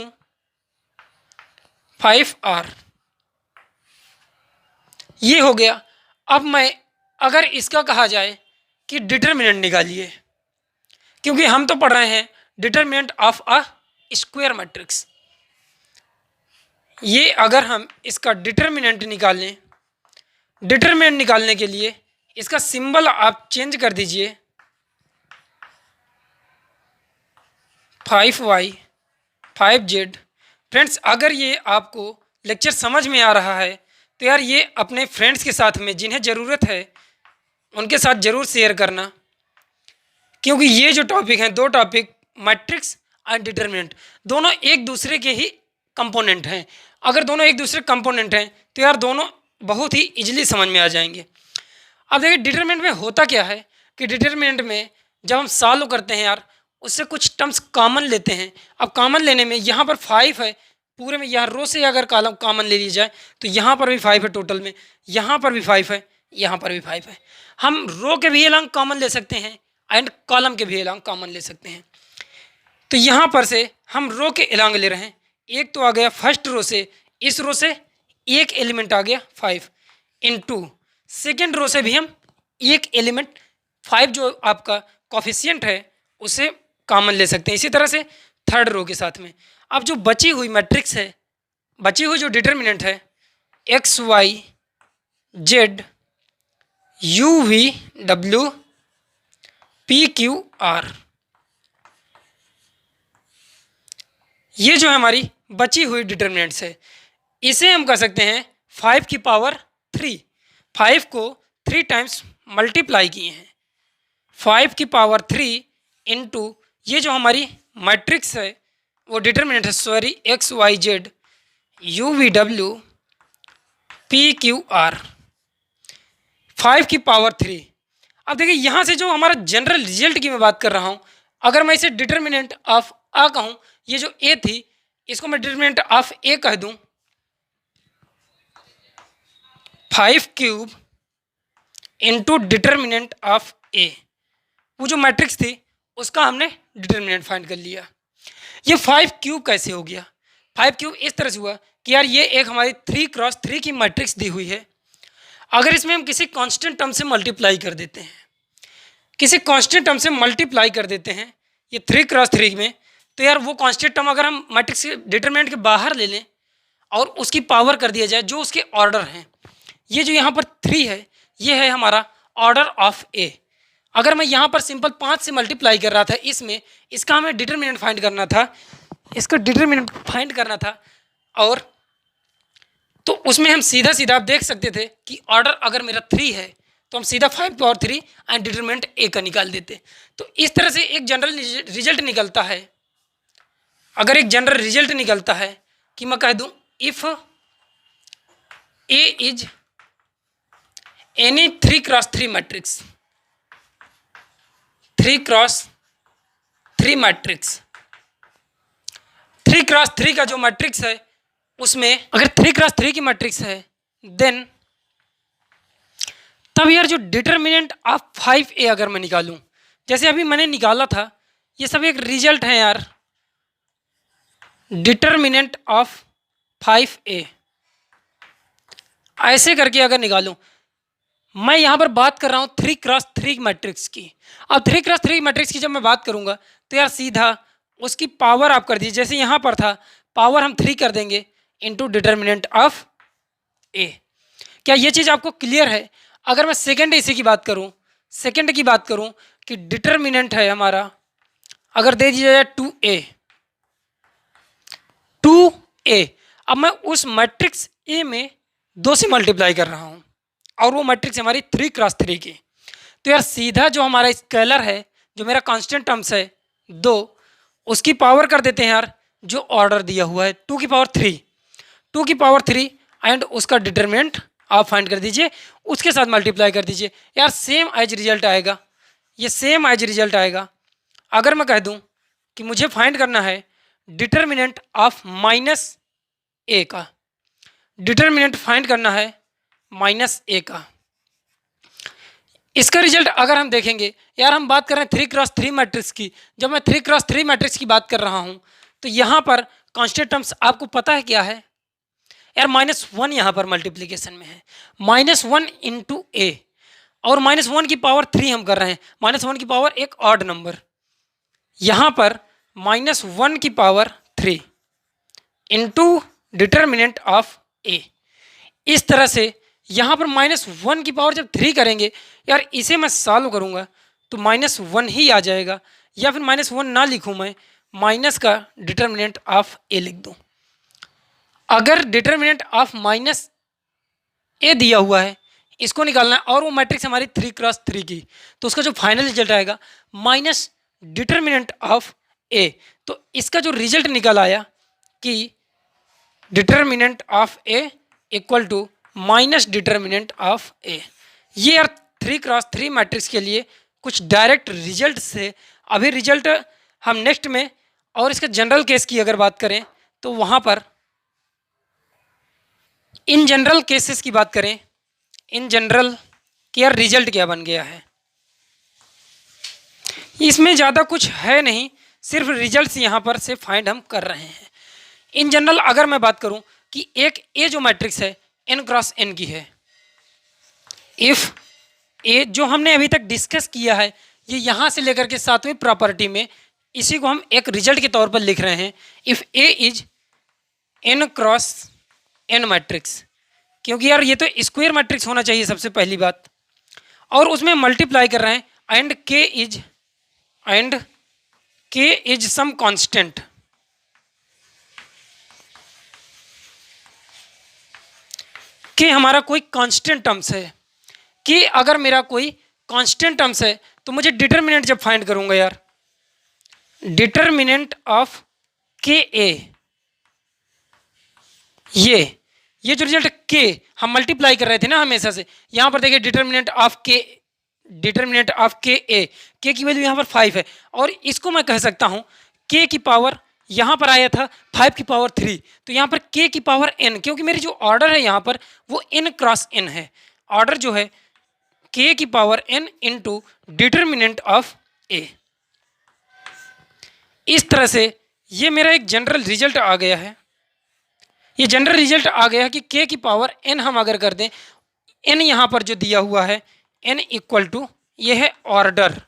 5r, ये हो गया। अब मैं अगर इसका कहा जाए कि डिटर्मिनेंट निकालिए, क्योंकि हम तो पढ़ रहे हैं determinant of a square matrix, ये अगर हम इसका डिटर्मिनेंट निकालें, डिटर्मिनेंट निकालने के लिए इसका सिंबल आप चेंज कर दीजिए 5y 5z। फ्रेंड्स अगर ये आपको लेक्चर समझ में आ रहा है तो यार ये अपने फ्रेंड्स के साथ में जिन्हें ज़रूरत है उनके साथ ज़रूर शेयर करना, क्योंकि ये जो टॉपिक हैं, दो टॉपिक मैट्रिक्स एंड डिटर्मिनेंट, दोनों एक दूसरे के ही कंपोनेंट हैं। अगर दोनों एक दूसरे कंपोनेंट हैं तो यार दोनों बहुत ही इजीली समझ में आ जाएंगे। अब देखिए डिटर्मिनेंट में होता क्या है कि डिटर्मिनेंट में जब हम सॉल्व करते हैं यार उससे कुछ टर्म्स कॉमन लेते हैं। अब कॉमन लेने में यहाँ पर 5 है पूरे में, यहाँ रो से अगर कॉलम कॉमन ले ली जाए तो यहाँ पर भी 5 है टोटल में, यहाँ पर भी 5 है, यहाँ पर भी 5 है। हम रो के भी अलॉन्ग कॉमन ले सकते हैं एंड कॉलम के भी अलॉन्ग कॉमन ले सकते हैं। तो यहाँ पर से हम रो के अलॉन्ग ले रहे हैं, एक तो आ गया फर्स्ट रो से, इस रो से एक एलिमेंट आ गया 5 इनटू सेकेंड रो से भी हम एक एलिमेंट 5 जो आपका कोफिशिएंट है उसे कॉमन ले सकते हैं। इसी तरह से थर्ड रो के साथ में अब जो बची हुई मैट्रिक्स है, बची हुई जो डिटर्मिनेंट है X Y Z U V W P Q R, ये जो है हमारी बची हुई डिटर्मिनेंट्स है, इसे हम कह सकते हैं 5 की पावर 3। 5 को 3 टाइम्स मल्टीप्लाई किए हैं, 5 की पावर 3 इंटू ये जो हमारी मैट्रिक्स है वो डिटर्मिनेंट है, sorry X Y Z U V W P Q R, 5 की पावर 3। अब देखिए यहाँ से जो हमारा जनरल रिजल्ट की मैं बात कर रहा हूँ, अगर मैं इसे डिटर्मिनेंट ऑफ आ कहूँ, ये जो ए थी इसको मैं डिटर्मिनेंट ऑफ ए कह दूँ, 5 क्यूब इंटू डिटर्मिनेंट ऑफ ए, वो जो मैट्रिक्स थी उसका हमने डिटर्मिनेंट फाइंड कर लिया। ये 5 क्यूब कैसे हो गया? 5 क्यूब इस तरह से हुआ कि यार ये एक हमारी 3x3 की मैट्रिक्स दी हुई है, अगर इसमें हम किसी कांस्टेंट टर्म से मल्टीप्लाई कर देते हैं, किसी कांस्टेंट टर्म से मल्टीप्लाई कर देते हैं ये 3x3 में, तो यार वो कांस्टेंट टर्म अगर हम मैट्रिक्स के डिटर्मिनेंट के बाहर ले लें और उसकी पावर कर दिया जाए जो उसके ऑर्डर हैं, ये जो यहाँ पर 3 है ये है हमारा ऑर्डर ऑफ ए। अगर मैं यहाँ पर सिंपल 5 से मल्टीप्लाई कर रहा था इसमें, इसका हमें डिटर्मिनेंट फाइंड करना था, इसका डिटर्मिनेंट फाइंड करना था, और तो उसमें हम सीधा सीधा आप देख सकते थे कि ऑर्डर अगर मेरा 3 है तो हम सीधा 5 पावर 3 एंड डिटर्मिनेंट ए का निकाल देते। तो इस तरह से एक जनरल रिजल्ट निकलता है। अगर एक जनरल रिजल्ट निकलता है कि मैं कह दूं if A is any 3x3 matrix, 3x3 matrix, 3x3 का जो मैट्रिक्स है उसमें अगर 3x3 की मैट्रिक्स है देन तब यार जो डिटर्मिनेंट ऑफ 5a अगर मैं निकालूं, जैसे अभी मैंने निकाला था, ये सब एक रिजल्ट है यार। डिटर्मिनेंट ऑफ 5a ऐसे करके अगर निकालूं, मैं यहां पर बात कर रहा हूं 3x3 मैट्रिक्स की। अब 3x3 मैट्रिक्स की जब मैं बात करूंगा तो यार सीधा उसकी पावर आप कर दीजिए, जैसे यहां पर था पावर हम 3 कर देंगे इनटू डिटर्मिनेंट ऑफ a। क्या ये चीज़ आपको क्लियर है? अगर मैं सेकेंड इसी की बात करूं, सेकेंड की बात करूं कि डिटर्मिनेंट है हमारा, अगर दे दिया जाए 2a, अब मैं उस मैट्रिक्स a में 2 से मल्टीप्लाई कर रहा हूं और वो मैट्रिक्स हमारी 3x3 की। तो यार सीधा जो हमारा स्केलर है, जो मेरा कांस्टेंट टर्म्स है 2, उसकी पावर कर देते हैं यार जो ऑर्डर दिया हुआ है 2 की पावर 3 एंड उसका डिटर्मिनेंट आप फाइंड कर दीजिए, उसके साथ मल्टीप्लाई कर दीजिए। यार सेम एज रिजल्ट आएगा, ये सेम एज रिजल्ट आएगा। अगर मैं कह दूं कि मुझे फाइंड करना है डिटर्मिनेंट ऑफ -a का, डिटर्मिनेंट फाइंड करना है -a का, इसका रिजल्ट अगर हम देखेंगे, यार हम बात कर रहे हैं 3x3 मैट्रिक्स की। जब मैं 3x3 मैट्रिक्स की बात कर रहा हूं तो यहां पर कांस्टेंट टर्म्स आपको पता है क्या है यार? -1 यहाँ पर मल्टीप्लीकेशन में है, -1 इंटू a, और -1 की पावर 3 हम कर रहे हैं, -1 की पावर एक ऑड नंबर, यहाँ पर -1 की power 3 into determinant of a। इस तरह से यहाँ पर -1 की पावर जब 3 करेंगे, यार इसे मैं सॉल्व करूँगा तो -1 ही आ जाएगा, या फिर -1 ना लिखूँ मैं, माइनस का डिटर्मिनेंट ऑफ a लिख दूँ। अगर डिटर्मिनेंट ऑफ -a दिया हुआ है, इसको निकालना है और वो मैट्रिक्स हमारी 3x3 की, तो उसका जो फाइनल रिजल्ट आएगा माइनस डिटर्मिनेंट ऑफ a। तो इसका जो रिजल्ट निकल आया कि determinant of a equal to minus determinant of a। ये यार 3x3 मैट्रिक्स के लिए कुछ डायरेक्ट रिजल्ट से। अभी रिजल्ट हम नेक्स्ट में, और इसका जनरल केस की अगर बात करें तो वहाँ पर इन जनरल केसेस की बात करें, इन जनरल कि यार रिजल्ट क्या बन गया है, इसमें ज़्यादा कुछ है नहीं, सिर्फ रिजल्ट्स यहाँ पर से फाइंड हम कर रहे हैं। इन जनरल अगर मैं बात करूँ कि एक ए जो मैट्रिक्स है n×n की है, इफ़ ए जो हमने अभी तक डिस्कस किया है, ये यहाँ से लेकर के 7वीं प्रॉपर्टी में, इसी को हम एक रिजल्ट के तौर पर लिख रहे हैं। If A is n×n matrix, क्योंकि यार ये तो स्क्वायर मैट्रिक्स होना चाहिए सबसे पहली बात, और उसमें मल्टीप्लाई कर रहे हैं and k is some constant. के हमारा कोई कांस्टेंट टर्म्स है, कि अगर मेरा कोई कांस्टेंट टर्म्स है तो मुझे डिटर्मिनेंट जब फाइंड करूंगा यार, डिटर्मिनेंट ऑफ के ए, ये जो रिजल्ट के हम मल्टीप्लाई कर रहे थे ना हमेशा से, यहां पर देखिए डिटर्मिनेंट ऑफ के ए, के की वैल्यू यहां पर 5 है, और इसको मैं कह सकता हूं के की पावर, यहाँ पर आया था 5 की पावर 3, तो यहाँ पर k की पावर n, क्योंकि मेरी जो ऑर्डर है यहाँ पर वो n×n है, ऑर्डर जो है k की power n into determinant of a। इस तरह से ये मेरा एक जनरल रिजल्ट आ गया है। ये जनरल रिजल्ट आ गया है कि k की पावर n हम अगर कर दें, n यहाँ पर जो दिया हुआ है n इक्वल टू ये है ऑर्डर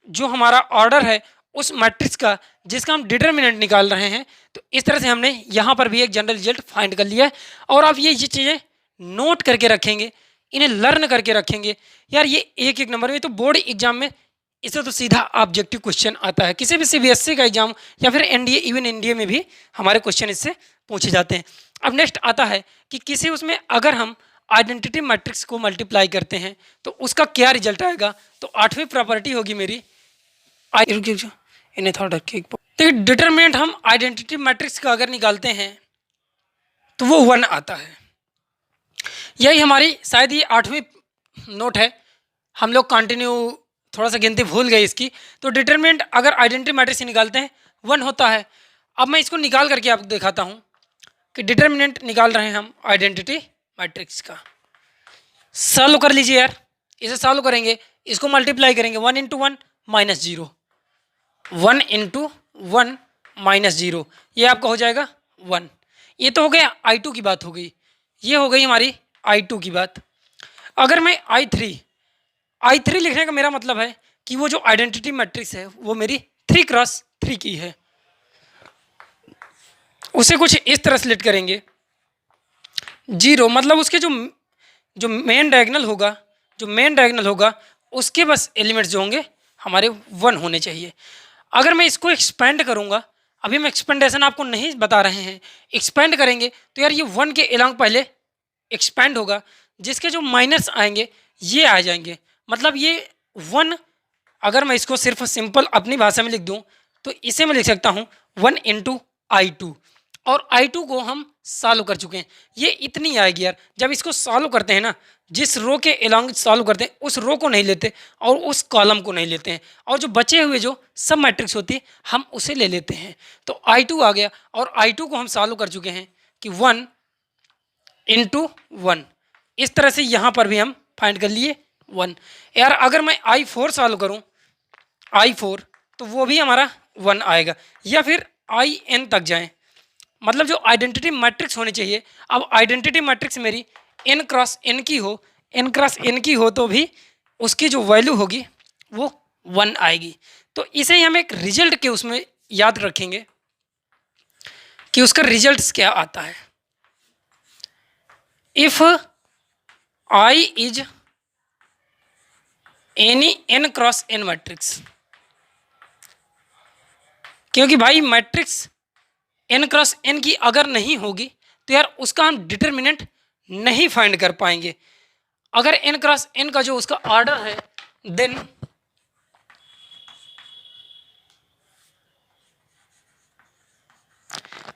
जो हमारा ऑर्डर है उस मैट्रिक्स का जिसका हम डिटर्मिनेंट निकाल रहे हैं। तो इस तरह से हमने यहाँ पर भी एक जनरल रिजल्ट फाइंड कर लिया है, और आप ये चीज़ें नोट करके रखेंगे, इन्हें लर्न करके रखेंगे यार। ये एक नंबर में तो बोर्ड एग्जाम में इससे तो सीधा ऑब्जेक्टिव क्वेश्चन आता है, किसी भी CBSE का एग्जाम या फिर NDA, इवन NDA में भी हमारे क्वेश्चन इससे पूछे जाते हैं। अब नेक्स्ट आता है कि किसी उसमें अगर हम आइडेंटिटी मैट्रिक्स को मल्टीप्लाई करते हैं तो उसका क्या रिजल्ट आएगा। तो 8वीं प्रॉपर्टी होगी मेरी, इन्हें थोड़ा रखिए। तो डिटर्मिनेंट हम आइडेंटिटी मैट्रिक्स का अगर निकालते हैं तो वो 1 आता है। यही हमारी शायद ये 8वीं नोट है, हम लोग कंटिन्यू थोड़ा सा गिनती भूल गए इसकी। तो डिटर्मिनेंट अगर आइडेंटिटी मैट्रिक्स से निकालते हैं 1 होता है। अब मैं इसको निकाल करके आपको दिखाता हूँ कि डिटर्मिनेंट निकाल रहे हैं हम आइडेंटिटी मैट्रिक्स का। सॉल्व कर लीजिए यार, इसे सॉल्व करेंगे, इसको मल्टीप्लाई करेंगे, 1 इंटू 1 माइनस 0, 1 इंटू 1 माइनस 0, ये आपका हो जाएगा 1। ये तो हो गया I2 की बात हो गई, ये हो गई हमारी I2 की बात। अगर मैं I3 लिखने का मेरा मतलब है कि वो जो आइडेंटिटी मैट्रिक्स है वो मेरी 3x3 की है, उसे कुछ इस तरह स्प्लिट करेंगे, 0 मतलब उसके जो मेन डायगोनल होगा उसके बस एलिमेंट्स जो होंगे हमारे 1 होने चाहिए। अगर मैं इसको एक्सपेंड करूंगा, अभी हम एक्सपेंडेशन आपको नहीं बता रहे हैं, एक्सपेंड करेंगे तो यार ये 1 के अलोंग पहले एक्सपेंड होगा, जिसके जो माइनस आएंगे ये आ जाएंगे, मतलब ये 1, अगर मैं इसको सिर्फ सिंपल अपनी भाषा में लिख दूं तो इसे मैं लिख सकता हूं 1 इंटू I2, और I2 को हम सॉल्व कर चुके हैं, ये इतनी आएगी यार। जब इसको सॉल्व करते हैं ना, जिस रो के अलोंग सॉल्व करते हैं उस रो को नहीं लेते और उस कॉलम को नहीं लेते हैं, और जो बचे हुए जो सब मैट्रिक्स होती है हम उसे ले लेते हैं। तो I2 आ गया, और I2 को हम सॉल्व कर चुके हैं कि 1 इंटू 1, इस तरह से यहाँ पर भी हम फाइंड कर लिए 1। यार अगर मैं I4 सॉल्व करूँ, I4, तो वो भी हमारा 1 आएगा, या फिर IN तक जाएं, मतलब जो आइडेंटिटी मैट्रिक्स होनी चाहिए। अब आइडेंटिटी मैट्रिक्स मेरी n क्रॉस n की हो तो भी उसकी जो वैल्यू होगी वो 1 आएगी। तो इसे ही हम एक रिजल्ट के उसमें याद रखेंगे कि उसका रिजल्ट क्या आता है। If I is any n cross n matrix, क्योंकि भाई मैट्रिक्स n क्रॉस n की अगर नहीं होगी तो यार उसका हम डिटर्मिनेंट नहीं फाइंड कर पाएंगे। अगर n क्रॉस n का जो उसका ऑर्डर है, देन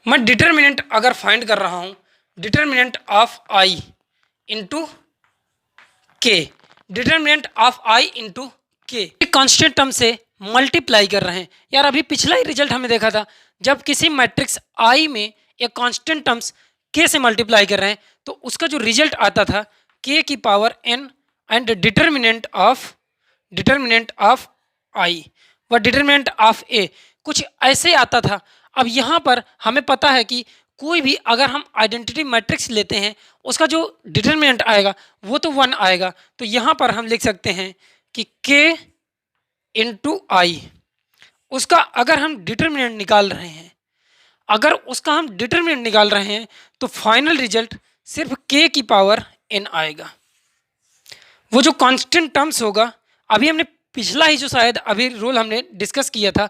मैं डिटर्मिनेंट अगर फाइंड कर रहा हूं, डिटर्मिनेंट ऑफ I इंटू के, डिटर्मिनेंट ऑफ I इंटू के कॉन्स्टेंट टर्म से मल्टीप्लाई कर रहे हैं। यार अभी पिछला ही रिजल्ट हमने देखा था, जब किसी मैट्रिक्स I में एक कांस्टेंट टर्म्स k से मल्टीप्लाई कर रहे हैं तो उसका जो रिजल्ट आता था k की power n and determinant of I व डिटर्मिनेंट ऑफ a, कुछ ऐसे आता था। अब यहाँ पर हमें पता है कि कोई भी अगर हम आइडेंटिटी मैट्रिक्स लेते हैं उसका जो डिटर्मिनेंट आएगा वो तो 1 आएगा, तो यहाँ पर हम लिख सकते हैं कि k इंटू I, उसका अगर हम डिटर्मिनेंट निकाल रहे हैं, तो फाइनल रिजल्ट सिर्फ k की पावर n आएगा। वो जो कांस्टेंट टर्म्स होगा, अभी हमने पिछला ही जो शायद अभी रूल हमने डिस्कस किया था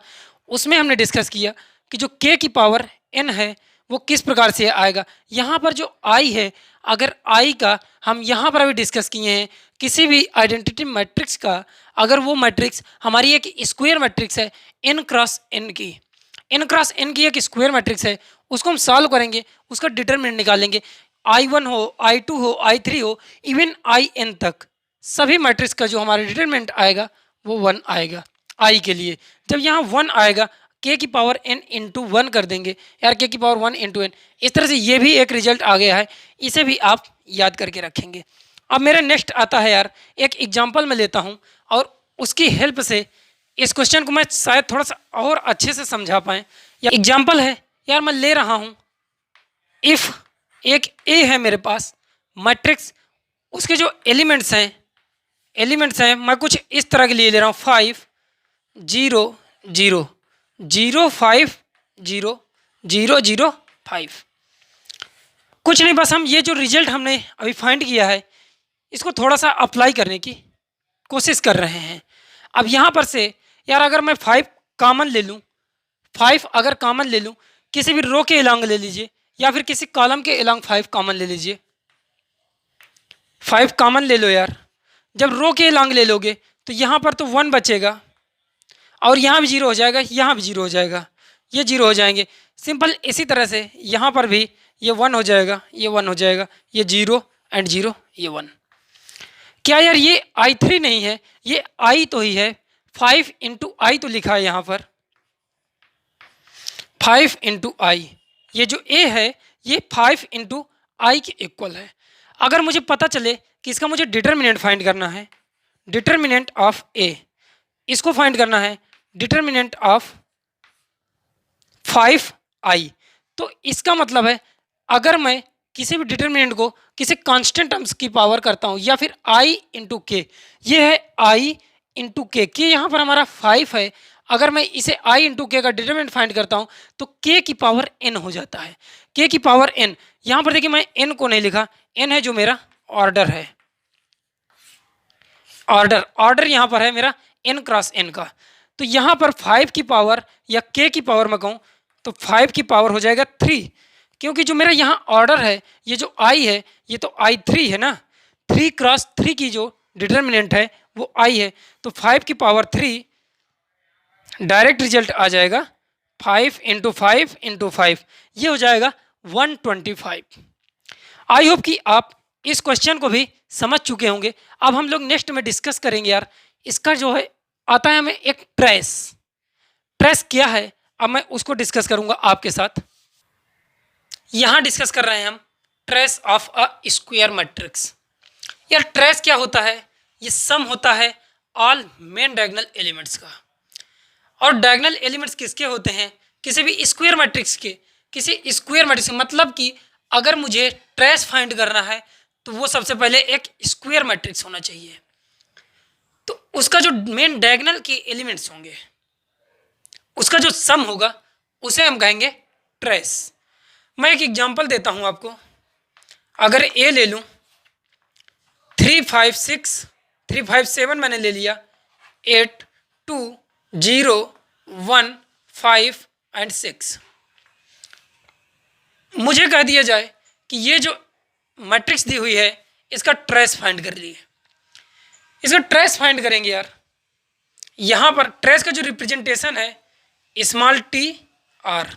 उसमें हमने डिस्कस किया कि जो k की पावर n है वो किस प्रकार से आएगा। यहाँ पर जो I है, अगर I का हम यहाँ पर अभी डिस्कस किए हैं, किसी भी आइडेंटिटी मैट्रिक्स का अगर वो मैट्रिक्स हमारी एक स्क्वायर मैट्रिक्स है n क्रॉस n की एक स्क्वायर मैट्रिक्स है, उसको हम सॉल्व करेंगे, उसका डिटर्मिनेंट निकालेंगे, I1 हो, I2 हो, I3 हो, इवन IN तक सभी मैट्रिक्स का जो हमारा डिटर्मिनेंट आएगा वो 1 आएगा I के लिए। जब यहाँ 1 आएगा, k की पावर n इंटू 1 कर देंगे, यार k की पावर 1 इंटू n, इस तरह से ये भी एक रिजल्ट आ गया है, इसे भी आप याद करके रखेंगे। अब मेरा नेक्स्ट आता है यार, एक एग्जाम्पल मैं लेता हूँ और उसकी हेल्प से इस क्वेश्चन को मैं शायद थोड़ा सा और अच्छे से समझा पाएँ। या एग्जाम्पल है यार, मैं ले रहा हूँ, इफ़ एक ए है मेरे पास मैट्रिक्स, उसके जो एलिमेंट्स हैं मैं कुछ इस तरह के लिए ले रहा हूँ, 5 0 0 0 5 0 0 0 5। कुछ नहीं, बस हम ये जो रिजल्ट हमने अभी फाइंड किया है इसको थोड़ा सा अप्लाई करने की कोशिश कर रहे हैं। अब यहाँ पर से यार अगर मैं 5 कॉमन ले लूँ, 5 अगर कॉमन ले लूँ, किसी भी रो के अलोंग ले लीजिए या फिर किसी कॉलम के अलोंग 5 कॉमन ले लीजिए, 5 कॉमन ले लो यार। जब रो के अलोंग ले लोगे तो यहाँ पर तो 1 बचेगा और यहाँ भी 0 हो जाएगा, यहाँ भी 0 हो जाएगा, ये 0 हो जाएंगे। सिंपल इसी तरह से यहाँ पर भी ये 1 हो जाएगा, ये 1 हो जाएगा, ये 0 एंड 0, ये 1। क्या यार ये I3 नहीं है, ये I तो ही है, 5 इंटू I तो लिखा है यहाँ पर, 5 इंटू I, ये जो A है ये 5 इंटू I के इक्वल है। अगर मुझे पता चले कि इसका मुझे डिटर्मिनेंट फाइंड करना है, डिटर्मिनेंट ऑफ ए, इसको फाइंड करना है डिटर्मिनेंट ऑफ 5i। तो इसका मतलब है अगर मैं किसी भी डिटर्मिनेंट को किसी कांस्टेंट टर्म्स की पावर करता हूं या फिर i इंटू के, ये है i इंटू के यहाँ पर हमारा 5 है, अगर मैं इसे i इंटू के का डिटर्मिनेंट फाइंड करता हूं तो k की पावर n हो जाता है, k की पावर n। यहाँ पर देखिए मैं n को नहीं लिखा, n है जो मेरा ऑर्डर है, ऑर्डर यहाँ पर है मेरा n क्रॉस n का। तो यहाँ पर 5 की पावर या k की पावर मैं कहूँ तो 5 की पावर हो जाएगा 3, क्योंकि जो मेरा यहाँ ऑर्डर है, ये जो i है ये तो i3 है ना, 3 क्रॉस 3 की जो डिटर्मिनेंट है वो i है। तो 5 की पावर 3 डायरेक्ट रिजल्ट आ जाएगा 5 इंटू 5 इंटू 5, ये हो जाएगा 125। आई होप कि आप इस क्वेश्चन को भी समझ चुके होंगे। अब हम लोग नेक्स्ट में डिस्कस करेंगे यार, इसका जो है आता है हमें एक ट्रेस, ट्रेस क्या है अब मैं उसको डिस्कस करूंगा आपके साथ। यहां डिस्कस कर रहे हैं हम trace of a square matrix. यार ट्रेस क्या होता है, ये सम होता है ऑल मेन डायगोनल एलिमेंट्स का। और डायगोनल एलिमेंट्स किसके होते हैं, किसी भी स्क्वायर मैट्रिक्स के, किसी स्क्वायर मैट्रिक्स मतलब कि अगर मुझे ट्रेस फाइंड करना है तो वो सबसे पहले एक स्क्वायर मैट्रिक्स होना चाहिए, तो उसका जो मेन डायगोनल के एलिमेंट्स होंगे उसका जो सम होगा उसे हम कहेंगे ट्रेस। मैं एक एग्जांपल देता हूं आपको, अगर ए ले लूं 3 5 6 3 5 7 मैंने ले लिया, 8 2 0 1 5 एंड 6, मुझे कह दिया जाए कि ये जो मैट्रिक्स दी हुई है इसका ट्रेस फाइंड कर लिए। इसका ट्रेस फाइंड करेंगे यार, यहाँ पर ट्रेस का जो रिप्रेजेंटेशन है small T R,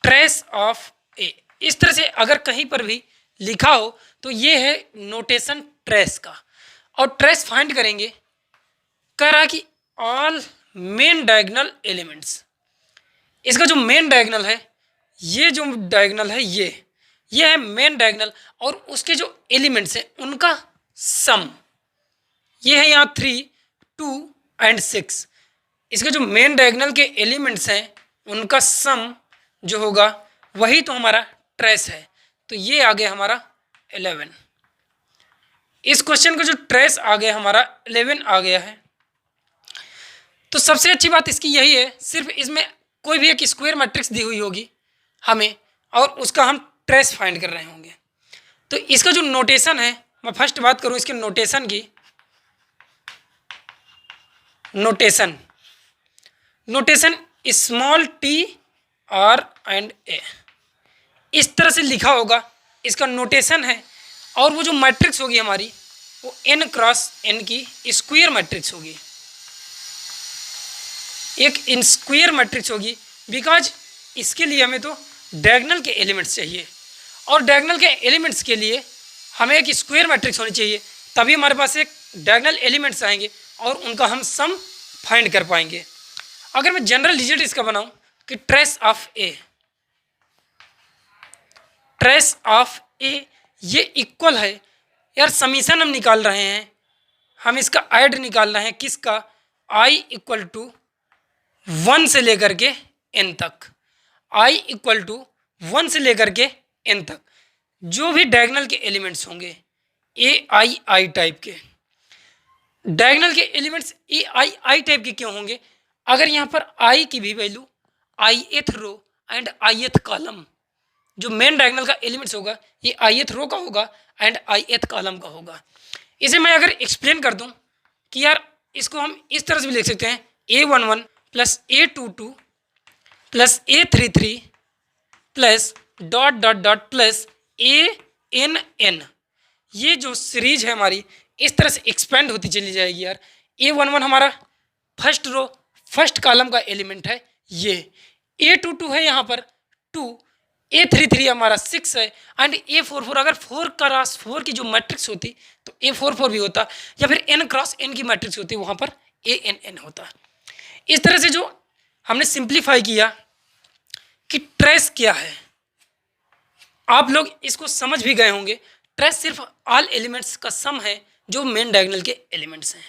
trace of A, इस तरह से अगर कहीं पर भी लिखा हो तो ये है नोटेशन ट्रेस का। और ट्रेस फाइंड करेंगे, कह रहा है कि ऑल मेन डायगोनल एलिमेंट्स, इसका जो मेन डायगोनल है, ये जो डायगोनल है ये है मेन डायगोनल, और उसके जो एलिमेंट्स हैं उनका सम, ये है यहाँ 3 2 एंड 6। इसके जो मेन डायगोनल के एलिमेंट्स हैं उनका सम जो होगा वही तो हमारा ट्रेस है। तो ये आ गया हमारा 11। इस क्वेश्चन का जो ट्रेस आ गया हमारा 11 आ गया है। तो सबसे अच्छी बात इसकी यही है, सिर्फ इसमें कोई भी एक स्क्वायर मैट्रिक्स दी हुई होगी हमें और उसका हम ट्रेस फाइंड कर रहे होंगे। तो इसका जो नोटेशन है, मैं फर्स्ट बात करूं इसके नोटेशन की, notation small T R and A, इस तरह से लिखा होगा इसका नोटेशन है। और वो जो मैट्रिक्स होगी हमारी वो n क्रॉस n की स्क्वायर मैट्रिक्स होगी, एक इन स्क्वायर मैट्रिक्स होगी, बिकॉज इसके लिए हमें तो डायगोनल के एलिमेंट्स चाहिए, और डायगोनल के एलिमेंट्स के लिए हमें एक स्क्वायर मैट्रिक्स होनी चाहिए, तभी हमारे पास एक डायगोनल एलिमेंट्स आएंगे और उनका हम सम फाइंड कर पाएंगे। अगर मैं जनरल रिजल्ट इसका बनाऊं कि ट्रेस ऑफ ए ये इक्वल है, यार समीशन हम निकाल रहे हैं, हम इसका ऐड निकाल रहे हैं किसका, i इक्वल टू 1 से लेकर के n तक, i इक्वल टू 1 से लेकर के n तक जो भी डायगोनल के एलिमेंट्स होंगे ai टाइप के, डायगोनल के एलिमेंट्स ai टाइप के क्यों होंगे, अगर यहाँ पर i की भी value ith row and ith column, जो मेन डायगोनल का एलिमेंट्स होगा ये ith रो का होगा एंड ith कॉलम का होगा। इसे मैं अगर एक्सप्लेन कर दूं कि यार इसको हम इस तरह से भी लिख सकते हैं a11 plus a22 plus a33 plus dot dot dot plus ann, ये जो सीरीज है हमारी इस तरह से एक्सपेंड होती चली जाएगी यार। a11 हमारा फर्स्ट रो फर्स्ट कॉलम का एलिमेंट है, ये a22 है यहाँ पर 2, a33 हमारा 6 है एंड a44 अगर 4 क्रॉस 4 की जो मैट्रिक्स होती तो a44 भी होता, या फिर n क्रॉस n की मैट्रिक्स होती वहाँ पर ann होता। इस तरह से जो हमने सिंप्लीफाई किया कि ट्रेस क्या है, आप लोग इसको समझ भी गए होंगे। ट्रेस सिर्फ ऑल एलिमेंट्स का सम है जो मेन डायगोनल के एलिमेंट्स हैं।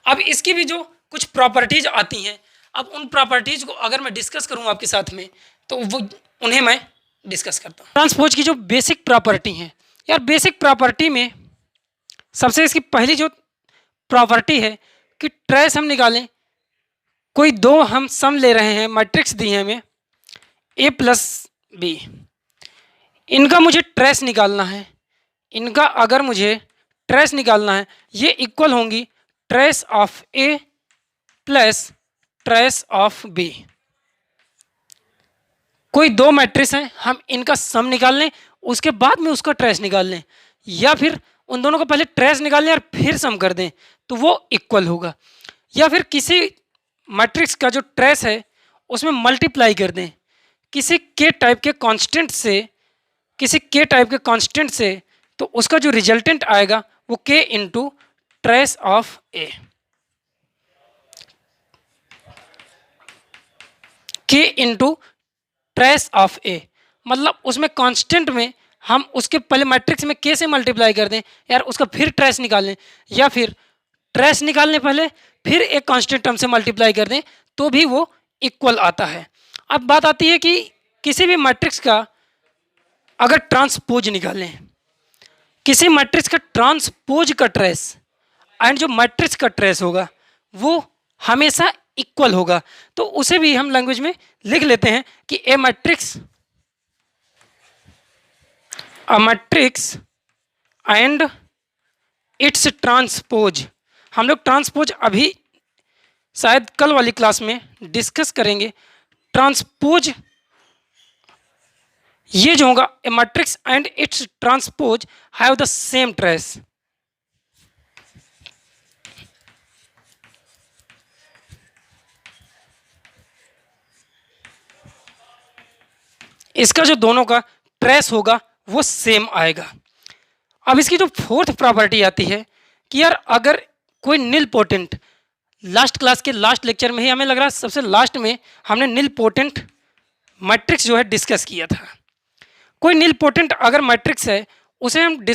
अब इसकी भी जो कुछ प्रॉपर्टीज आती हैं, अब उन प्रॉपर्टीज को अगर मैं डिस्कस करूँ आपके साथ में तो वो उन्हें मैं डिस्कस करता हूँ। ट्रांसपोज की जो बेसिक प्रॉपर्टी हैं यार, बेसिक प्रॉपर्टी में सबसे इसकी पहली जो प्रॉपर्टी है कि ट्रेस हम निकालें, कोई दो हम सम ले रहे हैं, मैट्रिक्स दी है हमें ए प्लस बी, इनका मुझे ट्रेस निकालना है। इनका अगर मुझे ट्रेस निकालना है, ये इक्वल होंगी trace of A plus trace of B. कोई दो मैट्रिक्स हैं, हम इनका सम निकाल लें, उसके बाद में उसका ट्रेस निकाल लें, या फिर उन दोनों को पहले ट्रेस निकाल लें और फिर सम कर दें तो वो इक्वल होगा। या फिर किसी मैट्रिक्स का जो ट्रेस है उसमें मल्टीप्लाई कर दें किसी के टाइप के कांस्टेंट से, किसी के टाइप के कांस्टेंट से, तो उसका जो रिजल्टेंट आएगा वो के इंटू ट्रेस ऑफ ए, के इंटू ट्रेस ऑफ ए। मतलब उसमें कांस्टेंट में हम उसके पहले मैट्रिक्स में के से मल्टीप्लाई कर दें यार, उसका फिर ट्रेस निकाल लें, या फिर ट्रेस निकालने पहले फिर एक कांस्टेंट टर्म से मल्टीप्लाई कर दें तो भी वो इक्वल आता है। अब बात आती है कि किसी भी मैट्रिक्स का अगर ट्रांसपोज निकालें, किसी मैट्रिक्स का ट्रांसपोज का ट्रेस एंड जो मैट्रिक्स का ट्रेस होगा वो हमेशा इक्वल होगा, तो उसे भी हम लैंग्वेज में लिख लेते हैं कि A matrix, a matrix and its transpose. हम लोग ट्रांसपोज अभी शायद कल वाली क्लास में डिस्कस करेंगे। ट्रांसपोज ये जो होगा, A matrix and its transpose have the same trace. इसका जो दोनों का ट्रेस होगा वो सेम आएगा। अब इसकी जो फोर्थ प्रॉपर्टी आती है कि यार अगर कोई नील पोटेंट, लास्ट क्लास के लास्ट लेक्चर में ही हमें लग रहा है सबसे लास्ट में हमने नील पोटेंट मैट्रिक्स जो है डिस्कस किया था। कोई नील पोटेंट अगर मैट्रिक्स है उसे हम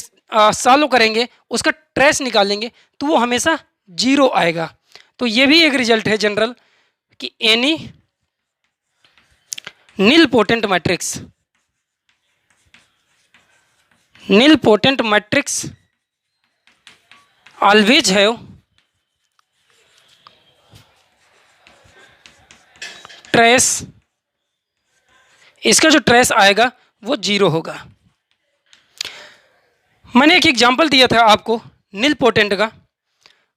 सॉल्व करेंगे, उसका ट्रेस निकालेंगे तो वो हमेशा जीरो आएगा। तो ये भी एक रिजल्ट है जनरल कि any nilpotent matrix, nilpotent matrix always have trace, इसका जो ट्रेस आएगा वो जीरो होगा। मैंने एक एग्जांपल दिया था आपको नील पोटेंट का,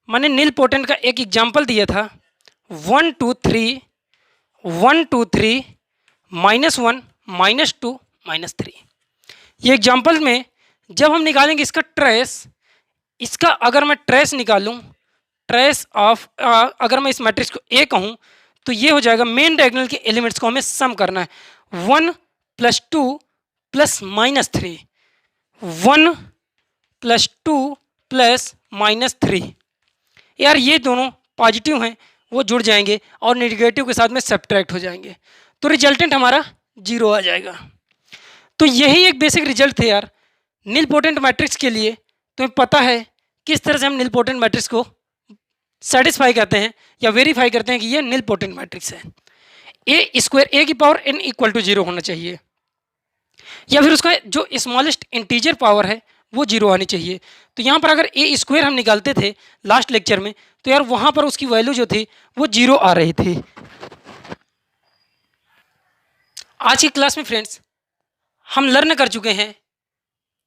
मैंने नील पोटेंट का एक एग्जांपल दिया था 1 2 3 1 2 3 -1 -2 -3। ये एग्जांपल में जब हम निकालेंगे इसका ट्रेस, इसका अगर मैं ट्रेस निकालूं, ट्रेस ऑफ अगर मैं इस मैट्रिक्स को ए कहूं तो ये हो जाएगा मेन डायगोनल के एलिमेंट्स को हमें सम करना है 1 + 2 + -3, 1 + 2 + -3। यार ये दोनों पॉजिटिव हैं, वो जुड़ जाएंगे और नेगेटिव के साथ में सब्ट्रैक्ट हो जाएंगे, तो रिजल्टेंट हमारा जीरो आ जाएगा। तो यही एक बेसिक रिजल्ट थे यार नील पोटेंट मैट्रिक्स के लिए। तुम्हें पता है किस तरह से हम नील पोटेंट मैट्रिक्स को सेटिस्फाई करते हैं या वेरीफाई करते हैं कि ये नील पोटेंट मैट्रिक्स है। ए स्क्वायर, ए की पावर n = 0 होना चाहिए, या फिर उसका जो स्मॉलेस्ट इंटीजर पावर है वो 0 आनी चाहिए। तो यहाँ पर अगर ए स्क्वायर हम निकालते थे लास्ट लेक्चर में तो यार वहाँ पर उसकी वैल्यू जो थी वो 0 आ रही थी। आज की क्लास में फ्रेंड्स हम लर्न कर चुके हैं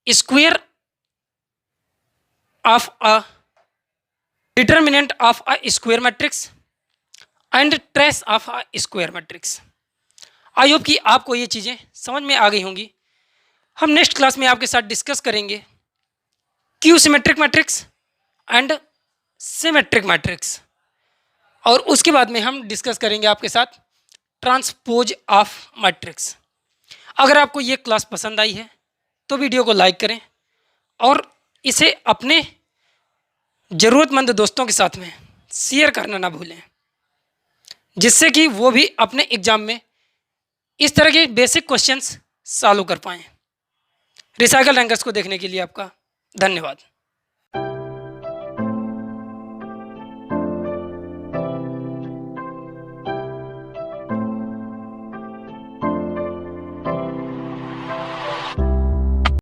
square of a determinant of a square matrix and trace of a square matrix. I hope कि आपको ये चीज़ें समझ में आ गई होंगी। हम नेक्स्ट क्लास में आपके साथ डिस्कस करेंगे Q symmetric matrix and symmetric matrix, और उसके बाद में हम डिस्कस करेंगे आपके साथ ट्रांसपोज ऑफ मैट्रिक्स। अगर आपको ये क्लास पसंद आई है तो वीडियो को लाइक करें और इसे अपने ज़रूरतमंद दोस्तों के साथ में शेयर करना ना भूलें, जिससे कि वो भी अपने एग्ज़ाम में इस तरह के बेसिक क्वेश्चंस सॉल्व कर पाएँ। रिसाइकल रैंकर्स को देखने के लिए आपका धन्यवाद।